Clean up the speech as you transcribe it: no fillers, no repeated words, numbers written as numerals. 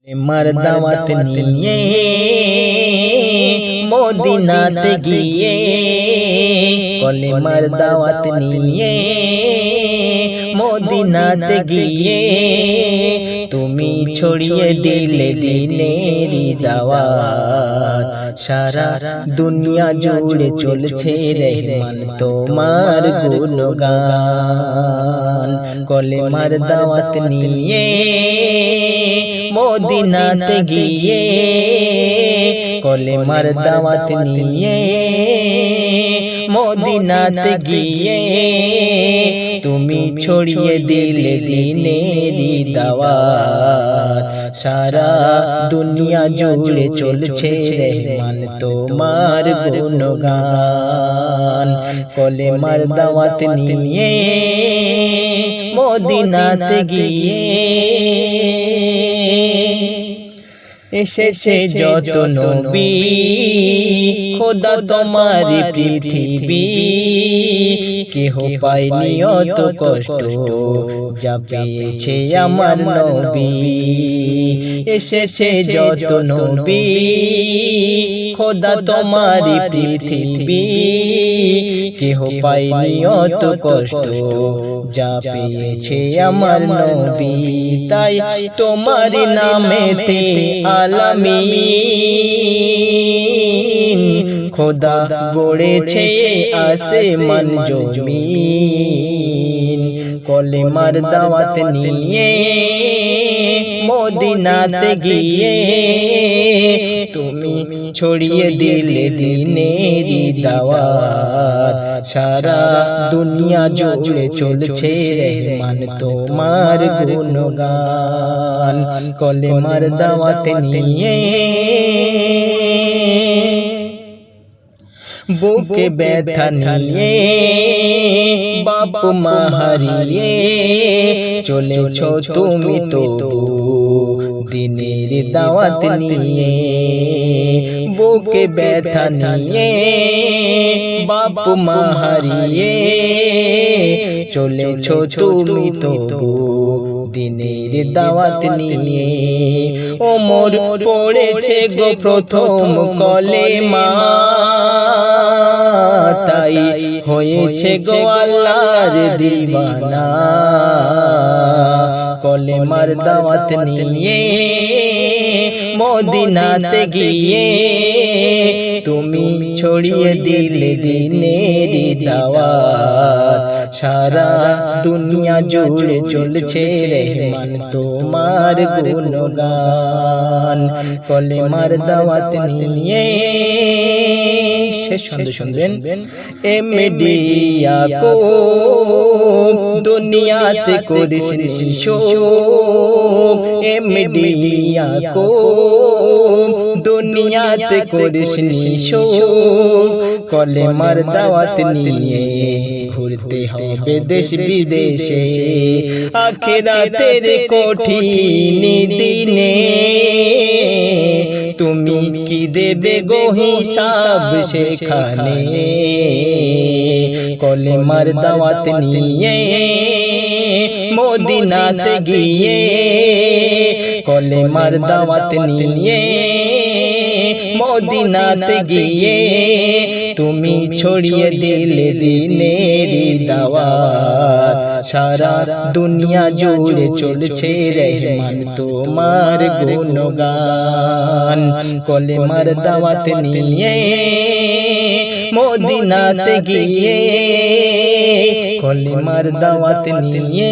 मर्दावत निये मोदीनात गिये कोले मर्दावत निये मोदीनात गिये तुमी छोड़िए दिले दिनेरी दावात सारा दुनिया जुड़े चलछे रहमान तोमार गुणगान कोले मर्दावत निये मोदीनात गिये कोले मर्दावत निये मोदीनात गिये तुमी छोड़िए दिले दिनेरी दावात सारा दुनिया जुड़े चलछे रहमान तोमार गुणगान कोले मर्दावत निये मोदीनात गिये এসেছে যত নবী খোদা তোমারি পৃথিবী কেহ পায়নি অত কষ্ট যা পেয়েছে আমার নবী এসেছে যত নবী খোদা তোমারি পৃথিবী কেহ পায়নি অত কষ্ট যা পেয়েছে আমার নবী তাই তোমার নামেতে আলামিন খোদা গড়েছে আসমান জমিন কোলে মর্দাওয়াত নিয়ে মদিনাত গিয়ে তুমি ছড়িয়ে দিলে দিনেরি দাওয়াত সারা দুনিয়া জুড়ে চলছে রহমান তোমার গুণগান কোলে মর্দাওয়াত নিয়ে বুকে ব্যথা নিয়ে বাপ মা হারিয়ে চলেছ তুমি তো দিনের দাওয়াত নিয়ে বুকে ব্যথা নিয়ে বাপ মা হারিয়ে চলেছ তুমি তো দিনের দাওয়াত নিয়ে ওমর পড়েছে গো প্রথম কলেমা তাই হয়েছে গো আল্লাহর দিওয়ানা কোলে মর্দাওয়াত নিয়ে মদিনাত গিয়ে তুমি ছড়িয়ে দিলে দিনেরি দাওয়াত সারা দুনিয়া জুড়ে চলছে রহমান তোমার গুণগান কোলে মর্দাওয়াত নিয়ে শেষ ছন্দ শুনবেন এমডি ইয়াকুব দুনিয়াতে করিস নিশোক এমডি ইয়াকুব দুনিয়াতে করিস নিশোক কোলে মর্দাওয়াত নিয়ে ঘুরতে হবে দেশ বিদেশে আখিরাতের কঠিন দিনে তুমি কি দেবে গো হিসাব সেখানে কোলে মর্দাওয়াত নিয়ে মদিনাত গিয়ে কোলে মর্দাওয়াত নিয়ে মদিনাত গিয়ে তুমি ছড়িয়ে দিলে দিনেরি দাওয়াত সারা দুনিয়া জুড়ে চলছে রহমান তোমার গুণগান কোলে মর্দাওয়াত নিয়ে মদিনাত গিয়ে কোলে মর্দাওয়াত নিয়ে